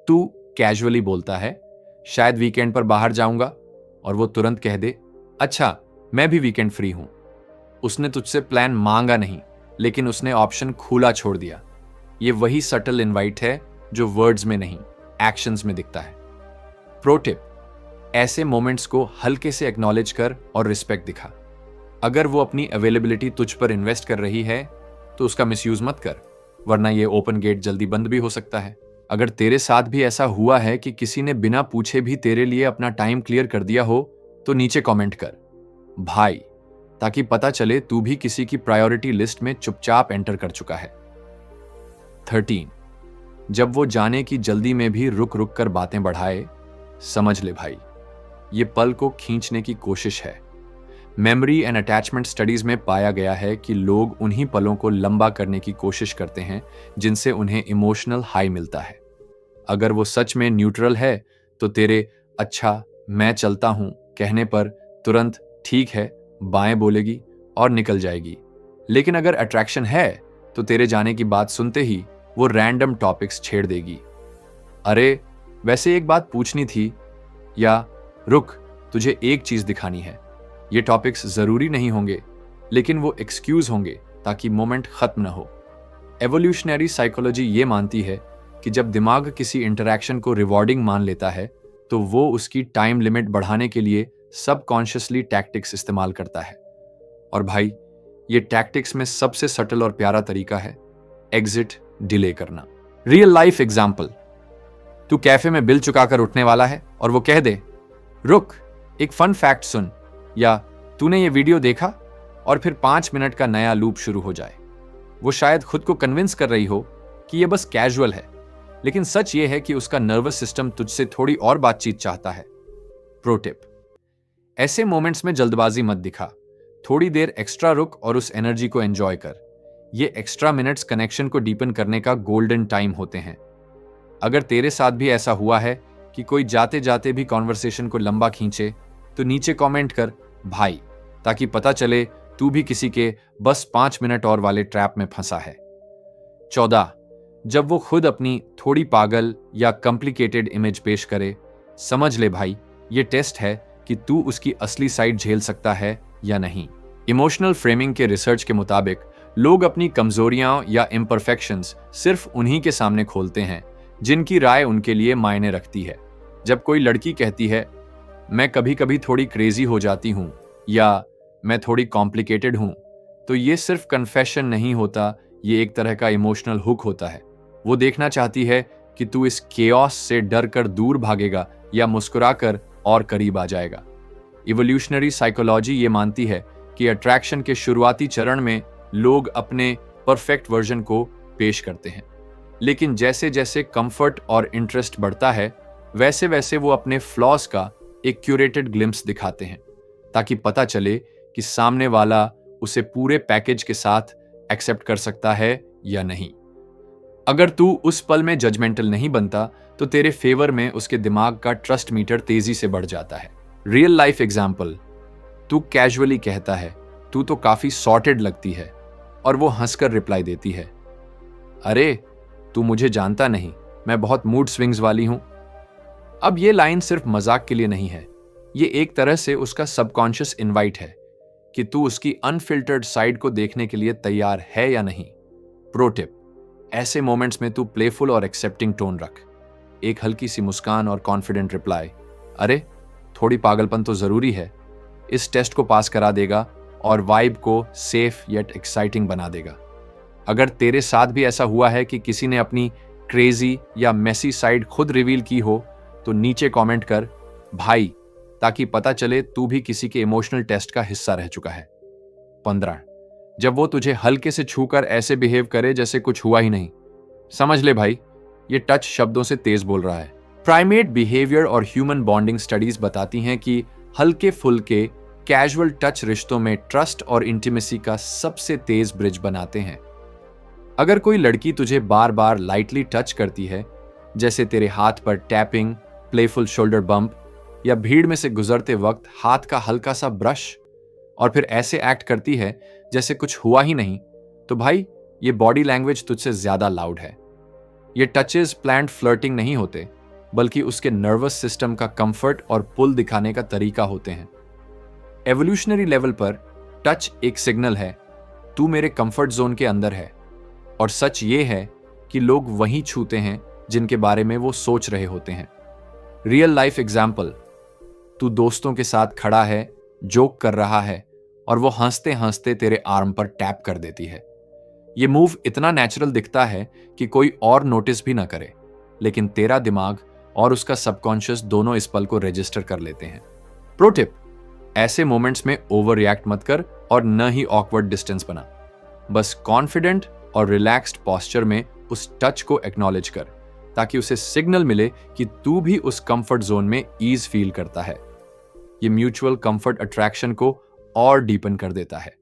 तू कैजुअली बोलता है, शायद वीकेंड पर बाहर जाऊंगा, और वो तुरंत कह दे, अच्छा मैं भी वीकेंड फ्री हूं। उसने तुझसे प्लान मांगा नहीं, लेकिन उसने ऑप्शन खुला छोड़ दिया। ये वही सटल इनवाइट है जो वर्ड्स में नहीं, एक्शंस में दिखता है। प्रो टिप, ऐसे मोमेंट्स को हल्के से एक्नॉलेज कर और रिस्पेक्ट दिखा। अगर वो अपनी अवेलेबिलिटी तुझ पर इन्वेस्ट कर रही है तो उसका मिसयूज मत कर, वरना ये ओपन गेट जल्दी बंद भी हो सकता है। अगर तेरे साथ भी ऐसा हुआ है कि किसी ने बिना पूछे भी तेरे लिए अपना टाइम क्लियर कर दिया हो तो नीचे कमेंट कर भाई, ताकि पता चले तू भी किसी की प्रायोरिटी लिस्ट में चुपचाप एंटर कर चुका है। 13, जब वो जाने की जल्दी में भी रुक रुक कर बातें बढ़ाए, समझ ले भाई, ये पल को खींचने की कोशिश है। मेमोरी एंड अटैचमेंट स्टडीज में पाया गया है कि लोग उन्हीं पलों को लंबा करने की कोशिश करते हैं जिनसे उन्हें इमोशनल हाई मिलता है। अगर वो सच में न्यूट्रल है तो तेरे अच्छा मैं चलता हूं कहने पर तुरंत ठीक है बाएं बोलेगी और निकल जाएगी। लेकिन अगर अट्रैक्शन है तो तेरे जाने की बात सुनते ही वो रैंडम टॉपिक्स छेड़ देगी। अरे वैसे एक बात पूछनी थी, या रुक तुझे एक चीज दिखानी है। ये टॉपिक्स जरूरी नहीं होंगे, लेकिन वो एक्सक्यूज होंगे ताकि मोमेंट खत्म न हो। एवोल्यूशनरी साइकोलॉजी ये मानती है कि जब दिमाग किसी इंटरैक्शन को रिवॉर्डिंग मान लेता है तो वो उसकी टाइम लिमिट बढ़ाने के लिए सबकॉन्शियसली टैक्टिक्स इस्तेमाल करता है। और भाई, ये टैक्टिक्स में सबसे सटल और प्यारा तरीका है एग्जिट डिले करना। रियल लाइफ एग्जाम्पल, तू कैफे में बिल चुकाकर उठने वाला है और वो कह दे रुक एक फन फैक्ट सुन, या तूने ये वीडियो देखा, और फिर 5 मिनट का नया लूप शुरू हो जाए। वो शायद खुद को कन्विंस कर रही हो कि ये बस कैजुअल है, लेकिन सच ये है कि उसका नर्वस सिस्टम तुझसे थोड़ी और बातचीत चाहता है। प्रो टिप, ऐसे मोमेंट्स में जल्दबाजी मत दिखा, थोड़ी देर एक्स्ट्रा रुक और उस एनर्जी को एंजॉय कर। ये एक्स्ट्रा मिनट्स कनेक्शन को डीपन करने का गोल्डन टाइम होते हैं। अगर तेरे साथ भी ऐसा हुआ है कि कोई जाते जाते भी कॉन्वर्सेशन को लंबा खींचे तो नीचे कमेंट कर भाई, ताकि पता चले तू भी किसी के बस 5 मिनट और वाले ट्रैप में फंसा है। 14, जब वो खुद अपनी थोड़ी पागल या कॉम्प्लिकेटेड इमेज पेश करे, समझ ले भाई, ये टेस्ट है कि तू उसकी असली साइड झेल सकता है या नहीं। इमोशनल फ्रेमिंग के रिसर्च के मुताबिक लोग अपनी कमजोरियां या इम्परफेक्शंस सिर्फ उन्हीं के सामने खोलते हैं जिनकी राय उनके लिए मायने रखती है। जब कोई लड़की कहती है मैं कभी कभी थोड़ी क्रेजी हो जाती हूं या मैं थोड़ी कॉम्प्लिकेटेड हूं, तो ये सिर्फ कन्फेशन नहीं होता, ये एक तरह का इमोशनल हुक होता है। वो देखना चाहती है कि तू इस केओस से डर कर दूर भागेगा या मुस्कुराकर और करीब आ जाएगा। इवोल्यूशनरी साइकोलॉजी ये मानती है कि अट्रैक्शन के शुरुआती चरण में लोग अपने परफेक्ट वर्जन को पेश करते हैं, लेकिन जैसे जैसे कंफर्ट और इंटरेस्ट बढ़ता है वैसे वैसे वो अपने फ्लॉज का एक क्यूरेटेड ग्लिम्स दिखाते हैं, ताकि पता चले कि सामने वाला उसे पूरे पैकेज के साथ एक्सेप्ट कर सकता है या नहीं। अगर तू उस पल में जजमेंटल नहीं बनता तो तेरे फेवर में उसके दिमाग का ट्रस्ट मीटर तेजी से बढ़ जाता है। रियल लाइफ एग्जाम्पल, तू कैजुअली कहता है तू तो काफी सॉर्टेड लगती है, और वो हंसकर रिप्लाई देती है अरे तू मुझे जानता नहीं, मैं बहुत मूड स्विंग्स वाली हूं। अब ये लाइन सिर्फ मजाक के लिए नहीं है, ये एक तरह से उसका सबकॉन्शियस इनवाइट है कि तू उसकी अनफिल्टर्ड साइड को देखने के लिए तैयार है या नहीं। प्रो टिप, ऐसे मोमेंट्स में तू प्लेफुल और एक्सेप्टिंग टोन रख। एक हल्की सी मुस्कान और कॉन्फिडेंट रिप्लाई, अरे थोड़ी पागलपन तो जरूरी है, इस टेस्ट को पास करा देगा और वाइब को सेफ येट एक्साइटिंग बना देगा। अगर तेरे साथ भी ऐसा हुआ है कि किसी ने अपनी क्रेजी या मेसी साइड खुद रिवील की हो तो नीचे कमेंट कर भाई, ताकि पता चले तू भी किसी के इमोशनल टेस्ट का हिस्सा रह चुका है। 15, जब वो तुझे हल्के से छूकर ऐसे बिहेव करे जैसे कुछ हुआ ही नहीं, समझ ले भाई, ये टच शब्दों से तेज बोल रहा है। प्राइमेट बिहेवियर और ह्यूमन बॉन्डिंग स्टडीज बताती हैं कि हल्के फुल्के कैजुअल टच रिश्तों में ट्रस्ट और इंटीमेसी का सबसे तेज ब्रिज बनाते हैं। अगर कोई लड़की तुझे बार बार लाइटली टच करती है, जैसे तेरे हाथ पर टैपिंग, प्लेफुल शोल्डर बम्प, या भीड़ में से गुजरते वक्त हाथ का हल्का सा ब्रश, और फिर ऐसे एक्ट करती है जैसे कुछ हुआ ही नहीं, तो भाई ये बॉडी लैंग्वेज तुझसे ज्यादा लाउड है। ये टचेस प्लान्ड फ्लर्टिंग नहीं होते, बल्कि उसके नर्वस सिस्टम का कंफर्ट और पुल दिखाने का तरीका होते हैं। एवोल्यूशनरी लेवल पर टच एक सिग्नल है, तू मेरे कंफर्ट जोन के अंदर है, और सच ये है कि लोग वहीं छूते हैं जिनके बारे में वो सोच रहे होते हैं। रियल लाइफ एग्जाम्पल, तू दोस्तों के साथ खड़ा है, जोक कर रहा है और वो हंसते हंसते तेरे आर्म पर टैप कर देती है। ये मूव इतना नेचुरल दिखता है कि कोई और नोटिस भी ना करे, लेकिन तेरा दिमाग और उसका सबकॉन्शियस दोनों इस पल को रजिस्टर कर लेते हैं। प्रो टिप, ऐसे मोमेंट्स में ओवर रिएक्ट मत कर और न ही ऑकवर्ड डिस्टेंस बना। बस कॉन्फिडेंट और रिलैक्स्ड पॉस्चर में उस टच को एक्नॉलेज कर, ताकि उसे सिग्नल मिले कि तू भी उस कंफर्ट जोन में ईज फील करता है। ये म्यूचुअल कंफर्ट अट्रैक्शन को और डीपन कर देता है।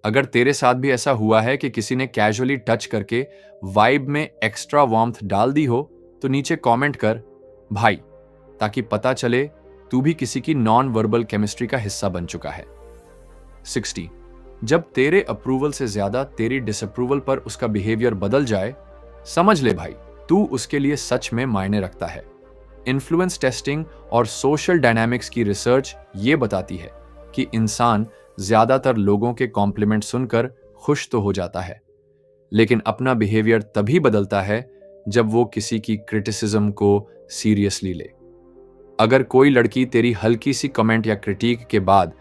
अगर तेरे साथ भी ऐसा हुआ है कि किसी ने कैजुअली टच करके वाइब में एक्स्ट्रा वार्मथ डाल दी हो, तो नीचे कमेंट कर भाई, ताकि पता चले तू भी किसी की नॉन वर्बल केमिस्ट्री का हिस्सा बन चुका है। 60, जब तेरे अप्रूवल से ज्यादा तेरी डिसअप्रूवल पर उसका बिहेवियर बदल जाए, समझ ले भाई, तू उसके लिए सच में मायने रखता है। इन्फ्लुएंस टेस्टिंग और सोशल डायनामिक्स की रिसर्च ये बताती है कि इंसान ज्यादातर लोगों के कॉम्प्लीमेंट सुनकर खुश तो हो जाता है, लेकिन अपना बिहेवियर तभी बदलता है जब वो किसी की क्रिटिसिज्म को सीरियसली ले। अगर कोई लड़की तेरी हल्की सी कमेंट या क्रिटिक के बाद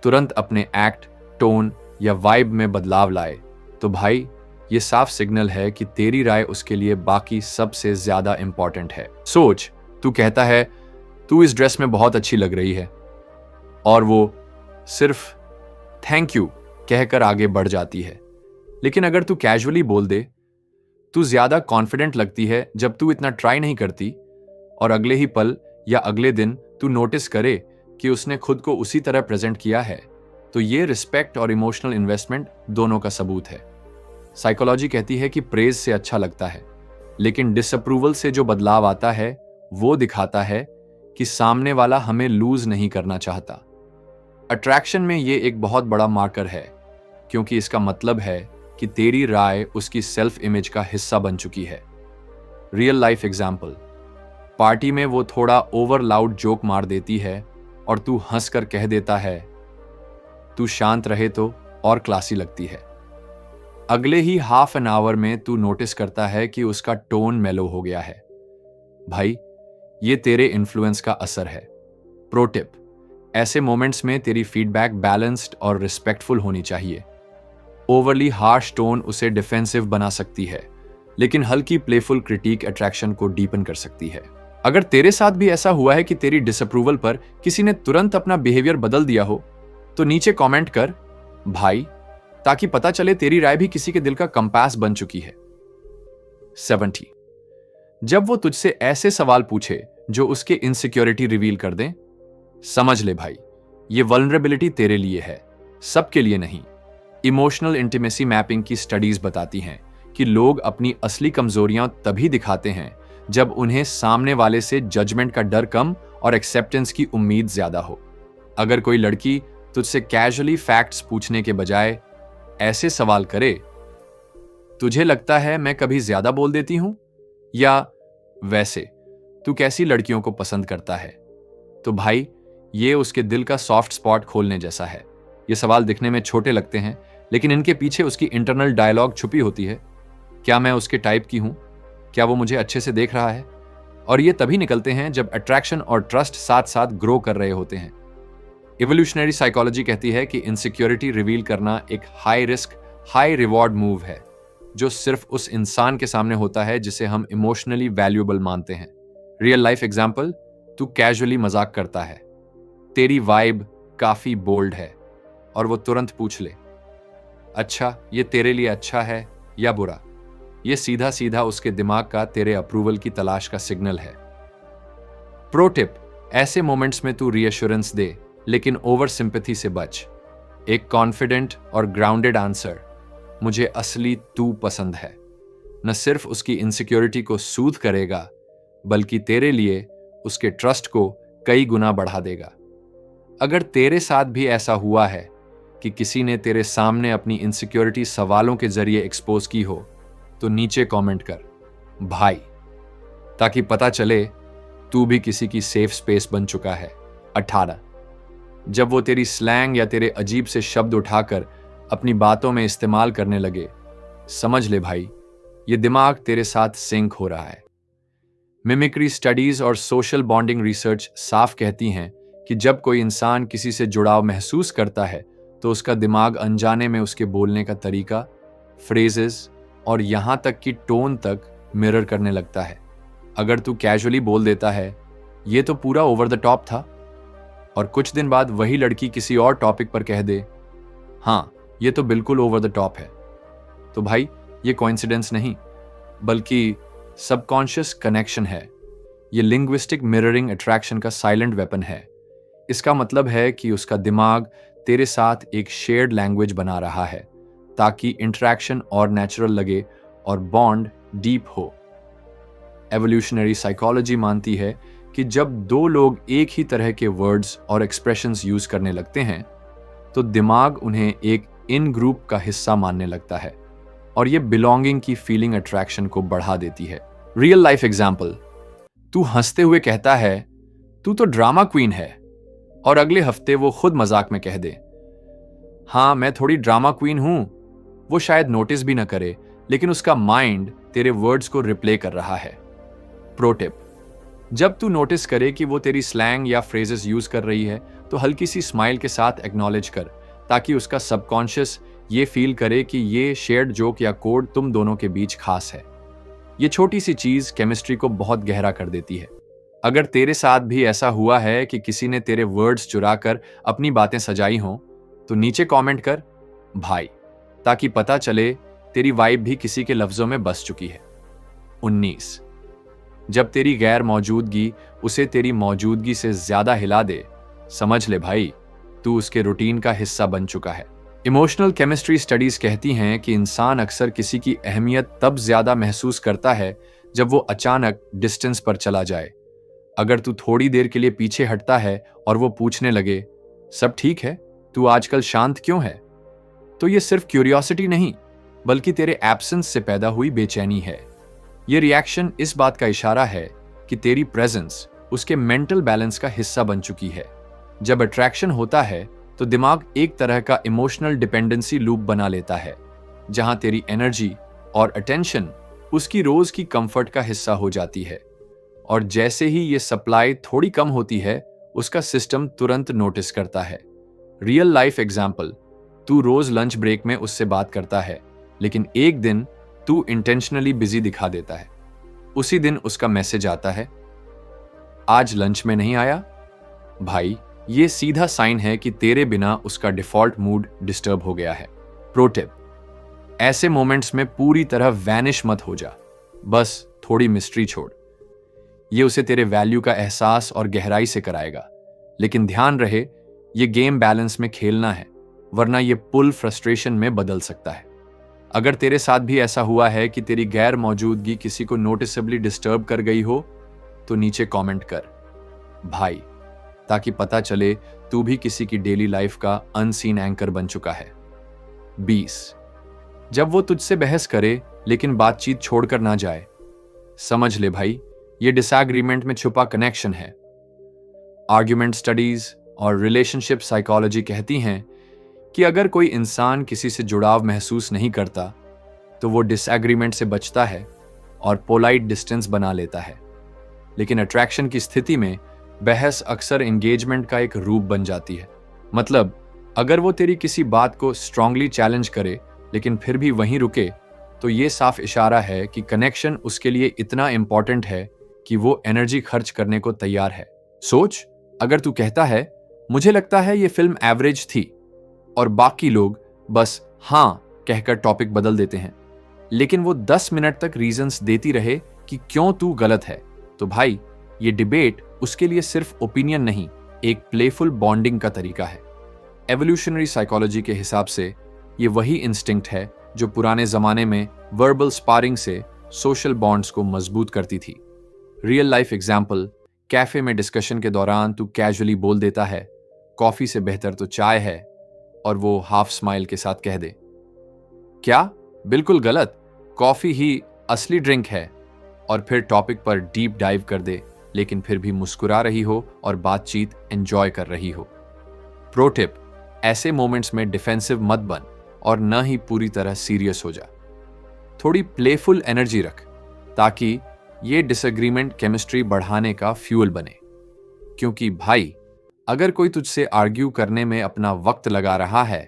तुरंत अपने एक्ट, टोन या वाइब में बदलाव लाए, तो भाई ये साफ सिग्नल है कि तेरी राय उसके लिए बाकी सबसे ज्यादा इंपॉर्टेंट है। सोच, तू कहता है तू इस ड्रेस में बहुत अच्छी लग रही है, और वो सिर्फ थैंक यू कहकर आगे बढ़ जाती है। लेकिन अगर तू कैजुअली बोल दे, तू ज्यादा कॉन्फिडेंट लगती है जब तू इतना ट्राई नहीं करती, और अगले ही पल या अगले दिन तू नोटिस करे कि उसने खुद को उसी तरह प्रेजेंट किया है, तो ये रिस्पेक्ट और इमोशनल इन्वेस्टमेंट दोनों का सबूत है। साइकोलॉजी कहती है कि प्रेज से अच्छा लगता है, लेकिन डिसअप्रूवल से जो बदलाव आता है वो दिखाता है कि सामने वाला हमें लूज नहीं करना चाहता। अट्रैक्शन में ये एक बहुत बड़ा मार्कर है, क्योंकि इसका मतलब है कि तेरी राय उसकी सेल्फ इमेज का हिस्सा बन चुकी है। रियल लाइफ एग्जाम्पल, पार्टी में वो थोड़ा ओवर लाउड जोक मार देती है और तू हंसकर कह देता है तू शांत रहे तो और क्लासी लगती है। अगले ही हाफ एन आवर में तू नोटिस करता है कि उसका टोन मेलो हो गया है। भाई, ये तेरे इन्फ्लुएंस का असर है। प्रो टिप, ऐसे मोमेंट्स में तेरी फीडबैक बैलेंस्ड और रिस्पेक्टफुल होनी चाहिए। ओवरली हार्श टोन उसे डिफेंसिव बना सकती है, लेकिन हल्की प्लेफुल क्रिटिक अट्रैक्शन को डीपन कर सकती है। अगर तेरे साथ भी ऐसा हुआ है कि तेरी डिसअप्रूवल पर किसी ने तुरंत अपना बिहेवियर बदल दिया हो, तो नीचे कमेंट कर भाई, ताकि पता चले तेरी राय भी किसी के दिल का कंपास बन चुकी है। 70, जब वो तुझसे ऐसे सवाल पूछे जो उसके इनसिक्योरिटी रिवील कर दें, समझ ले भाई, ये वल्नरेबिलिटी तेरे लिए है, सबके लिए नहीं। इमोशनल इंटीमेसी मैपिंग की स्टडीज बताती हैं कि लोग अपनी असली कमजोरियां तभी दिखाते हैं जब उन्हें सामने वाले से जजमेंट का डर कम और एक्सेप्टेंस की उम्मीद ज्यादा हो। अगर कोई लड़की तुझसे कैजुअली फैक्ट्स पूछने के बजाय ऐसे सवाल करे, तुझे लगता है मैं कभी ज्यादा बोल देती हूं, या वैसे तू कैसी लड़कियों को पसंद करता है, तो भाई ये उसके दिल का सॉफ्ट स्पॉट खोलने जैसा है। ये सवाल दिखने में छोटे लगते हैं, लेकिन इनके पीछे उसकी इंटरनल डायलॉग छुपी होती है। क्या मैं उसके टाइप की हूं? क्या वो मुझे अच्छे से देख रहा है? और ये तभी निकलते हैं जब अट्रैक्शन और ट्रस्ट साथ साथ ग्रो कर रहे होते हैं। इवोल्यूशनरी साइकोलॉजी कहती है कि इनसिक्योरिटी रिवील करना एक high risk high reward move है, जो सिर्फ उस इंसान के सामने होता है जिसे हम इमोशनली वैल्यूएबल मानते हैं। रियल लाइफ एग्जाम्पल, तू कैजुअली मजाक करता है, तेरी वाइब काफी बोल्ड है, और वो तुरंत पूछ ले, अच्छा ये तेरे लिए अच्छा है या बुरा? ये सीधा सीधा उसके दिमाग का तेरे अप्रूवल की तलाश का सिग्नल है। प्रो टिप, ऐसे मोमेंट्स में तू रीअश्योरेंस दे, लेकिन ओवर सिंपैथी से बच। एक कॉन्फिडेंट और ग्राउंडेड आंसर, मुझे असली तू पसंद है, न सिर्फ उसकी इनसिक्योरिटी को सूद करेगा, बल्कि तेरे लिए उसके ट्रस्ट को कई गुना बढ़ा देगा। अगर तेरे साथ भी ऐसा हुआ है कि किसी ने तेरे सामने अपनी इनसिक्योरिटी सवालों के जरिए एक्सपोज की हो, तो नीचे कमेंट कर भाई, ताकि पता चले तू भी किसी की सेफ स्पेस बन चुका है। 18, जब वो तेरी स्लैंग या तेरे अजीब से शब्द उठाकर अपनी बातों में इस्तेमाल करने लगे, समझ ले भाई, ये दिमाग तेरे साथ सिंक हो रहा है। मिमिक्री स्टडीज और सोशल बॉन्डिंग रिसर्च साफ कहती हैं कि जब कोई इंसान किसी से जुड़ाव महसूस करता है तो उसका दिमाग अनजाने में उसके बोलने का तरीका, फ्रेजेस और यहां तक कि टोन तक मिरर करने लगता है। अगर तू कैजुअली बोल देता है, ये तो पूरा ओवर द टॉप था, और कुछ दिन बाद वही लड़की किसी और टॉपिक पर कह दे, हाँ ये तो बिल्कुल ओवर द टॉप है, तो भाई ये कोइंसिडेंस नहीं बल्कि सबकॉन्शियस कनेक्शन है। ये लिंग्विस्टिक मिररिंग अट्रैक्शन का साइलेंट वेपन है। इसका मतलब है कि उसका दिमाग तेरे साथ एक शेयर्ड लैंग्वेज बना रहा है ताकि इंटरेक्शन और नेचुरल लगे और बॉन्ड डीप हो। एवोल्यूशनरी साइकोलॉजी मानती है कि जब दो लोग एक ही तरह के वर्ड्स और एक्सप्रेशंस यूज करने लगते हैं तो दिमाग उन्हें एक इन ग्रुप का हिस्सा मानने लगता है और ये बिलोंगिंग की फीलिंग अट्रैक्शन को बढ़ा देती है। रियल लाइफ एग्जाम्पल, तू हंसते हुए कहता है तू तो ड्रामा क्वीन है, और अगले हफ्ते वो खुद मजाक में कह दे, हाँ मैं थोड़ी ड्रामा क्वीन हूं। वो शायद नोटिस भी ना करे, लेकिन उसका माइंड तेरे वर्ड्स को रिप्ले कर रहा है। प्रो टिप, जब तू नोटिस करे कि वो तेरी स्लैंग या फ्रेजेस यूज कर रही है तो हल्की सी स्माइल के साथ एक्नॉलेज कर, ताकि उसका सबकॉन्शियस ये फील करे कि ये शेयर्ड जोक या कोड तुम दोनों के बीच खास है। ये छोटी सी चीज केमिस्ट्री को बहुत गहरा कर देती है। अगर तेरे साथ भी ऐसा हुआ है कि किसी ने तेरे वर्ड्स चुराकर अपनी बातें सजाई हों, तो नीचे कमेंट कर भाई, ताकि पता चले तेरी वाइब भी किसी के लफ्जों में बस चुकी है। 19, जब तेरी गैर मौजूदगी उसे तेरी मौजूदगी से ज्यादा हिला दे, समझ ले भाई तू उसके रूटीन का हिस्सा बन चुका है। इमोशनल केमिस्ट्री स्टडीज कहती हैं कि इंसान अक्सर किसी की अहमियत तब ज्यादा महसूस करता है जब वो अचानक डिस्टेंस पर चला जाए। अगर तू थोड़ी देर के लिए पीछे हटता है और वो पूछने लगे, सब ठीक है, तू आजकल शांत क्यों है, तो ये सिर्फ क्यूरियोसिटी नहीं बल्कि तेरे एब्सेंस से पैदा हुई बेचैनी है। ये रिएक्शन इस बात का इशारा है कि तेरी प्रेजेंस उसके मेंटल बैलेंस का हिस्सा बन चुकी है। जब अट्रैक्शन होता है तो दिमाग एक तरह का इमोशनल डिपेंडेंसी लूप बना लेता है, जहां तेरी एनर्जी और अटेंशन उसकी रोज की कंफर्ट का हिस्सा हो जाती है। और जैसे ही ये सप्लाई थोड़ी कम होती है, उसका सिस्टम तुरंत नोटिस करता है। रियल लाइफ एग्जाम्पल, तू रोज लंच ब्रेक में उससे बात करता है, लेकिन एक दिन तू इंटेंशनली बिजी दिखा देता है। उसी दिन उसका मैसेज आता है, आज लंच में नहीं आया। भाई, ये सीधा साइन है कि तेरे बिना उसका डिफॉल्ट मूड डिस्टर्ब हो गया है। प्रो टिप, ऐसे मोमेंट्स में पूरी तरह वैनिश मत हो जा, बस थोड़ी मिस्ट्री छोड़। ये उसे तेरे वैल्यू का एहसास और गहराई से कराएगा। लेकिन ध्यान रहे, ये गेम बैलेंस में खेलना है, वरना ये पुल फ्रस्ट्रेशन में बदल सकता है। अगर तेरे साथ भी ऐसा हुआ है कि तेरी गैर मौजूदगी किसी को नोटिसेबली डिस्टर्ब कर गई हो, तो नीचे कमेंट कर भाई, ताकि पता चले तू भी किसी की डेली लाइफ का अनसीन एंकर बन चुका है। 20, जब वो तुझसे बहस करे लेकिन बातचीत छोड़कर ना जाए, समझ ले भाई ये डिसएग्रीमेंट में छुपा कनेक्शन है। आर्ग्यूमेंट स्टडीज और रिलेशनशिप साइकोलॉजी कहती हैं कि अगर कोई इंसान किसी से जुड़ाव महसूस नहीं करता तो वो डिसएग्रीमेंट से बचता है और पोलाइट डिस्टेंस बना लेता है। लेकिन अट्रैक्शन की स्थिति में बहस अक्सर एंगेजमेंट का एक रूप बन जाती है। मतलब, अगर वो तेरी किसी बात को स्ट्रांगली चैलेंज करे लेकिन फिर भी वहीं रुके, तो ये साफ इशारा है कि कनेक्शन उसके लिए इतना इंपॉर्टेंट है कि वो एनर्जी खर्च करने को तैयार है। सोच, अगर तू कहता है मुझे लगता है ये फिल्म एवरेज थी, और बाकी लोग बस हाँ कहकर टॉपिक बदल देते हैं, लेकिन वो 10 मिनट तक रीजंस देती रहे कि क्यों तू गलत है, तो भाई ये डिबेट उसके लिए सिर्फ ओपिनियन नहीं, एक प्लेफुल बॉन्डिंग का तरीका है। एवोल्यूशनरी साइकोलॉजी के हिसाब से ये वही इंस्टिंक्ट है जो पुराने जमाने में वर्बल स्पारिंग से सोशल बॉन्ड्स को मजबूत करती थी। रियल लाइफ एग्जाम्पल, कैफे में डिस्कशन के दौरान तू कैजुअली बोल देता है, कॉफी से बेहतर तो चाय है, और वो हाफ स्माइल के साथ कह दे, क्या, बिल्कुल गलत, कॉफी ही असली ड्रिंक है, और फिर टॉपिक पर डीप डाइव कर दे, लेकिन फिर भी मुस्कुरा रही हो और बातचीत एंजॉय कर रही हो। प्रो टिप, ऐसे मोमेंट्स में डिफेंसिव मत बन और न ही पूरी तरह सीरियस हो जा। थोड़ी प्लेफुल एनर्जी रख, ताकि ये डिसएग्रीमेंट केमिस्ट्री बढ़ाने का फ्यूल बने। क्योंकि भाई, अगर कोई तुझसे आर्ग्यू करने में अपना वक्त लगा रहा है,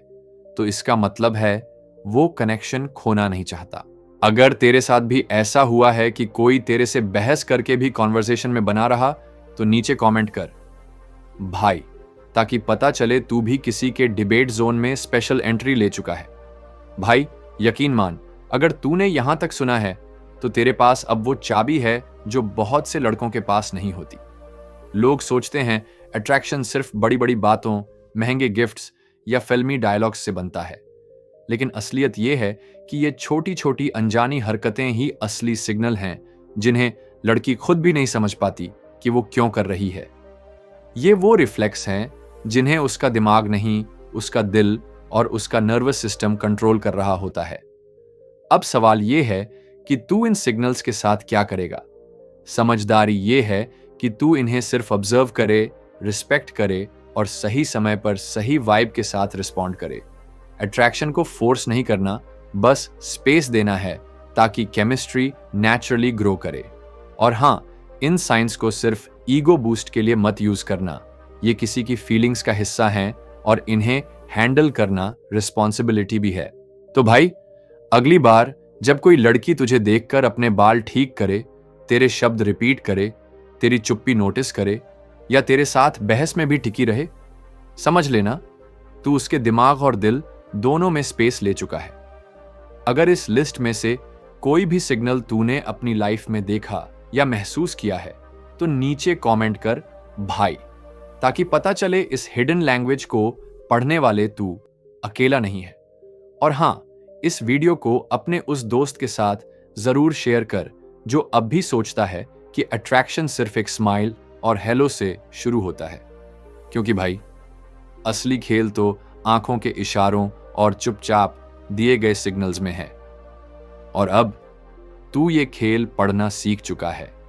तो इसका मतलब है वो कनेक्शन खोना नहीं चाहता। अगर तेरे साथ भी ऐसा हुआ है कि कोई तेरे से बहस करके भी कॉन्वर्सेशन में बना रहा, तो नीचे कमेंट कर भाई, ताकि पता चले तू भी किसी के डिबेट जोन में स्पेशल एंट्री ले चुका है। भाई, यकीन मान, अगर तूने यहां तक सुना है, तो तेरे पास अब वो चाबी है जो बहुत से लड़कों के पास नहीं होती। लोग सोचते हैं अट्रैक्शन सिर्फ बड़ी बड़ी बातों, महंगे गिफ्ट्स या फिल्मी डायलॉग्स से बनता है, लेकिन असलियत यह है कि ये छोटी छोटी अनजानी हरकतें ही असली सिग्नल हैं, जिन्हें लड़की खुद भी नहीं समझ पाती कि वो क्यों कर रही है। ये वो रिफ्लेक्स हैं जिन्हें उसका दिमाग नहीं, उसका दिल और उसका नर्वस सिस्टम कंट्रोल कर रहा होता है। अब सवाल ये है कि तू इन सिग्नल्स के साथ क्या करेगा। समझदारी ये है कि तू इन्हें सिर्फ ऑब्जर्व करे, रिस्पेक्ट करे और सही समय पर सही वाइब के साथ रिस्पॉन्ड करे। अट्रैक्शन को फोर्स नहीं करना, बस स्पेस देना है ताकि केमिस्ट्री नेचुरली ग्रो करे। और हाँ, इन साइंस को सिर्फ ईगो बूस्ट के लिए मत यूज करना। ये किसी की फीलिंग्स का हिस्सा हैं और इन्हें हैंडल करना रिस्पॉन्सिबिलिटी भी है। तो भाई, अगली बार जब कोई लड़की तुझे देखकर अपने बाल ठीक करे, तेरे शब्द रिपीट करे, तेरी चुप्पी नोटिस करे या तेरे साथ बहस में भी टिकी रहे, समझ लेना तू उसके दिमाग और दिल दोनों में स्पेस ले चुका है। अगर इस लिस्ट में से कोई भी सिग्नल तूने अपनी लाइफ में देखा या महसूस किया है, तो नीचे कमेंट कर भाई, ताकि पता चले इस हिडन लैंग्वेज को पढ़ने वाले तू अकेला नहीं है। और हां, इस वीडियो को अपने उस दोस्त के साथ जरूर शेयर कर जो अब भी सोचता है कि अट्रैक्शन सिर्फ एक स्माइल और हेलो से शुरू होता है। क्योंकि भाई, असली खेल तो आंखों के इशारों और चुपचाप दिए गए सिग्नल्स में है। और अब तू ये खेल पढ़ना सीख चुका है।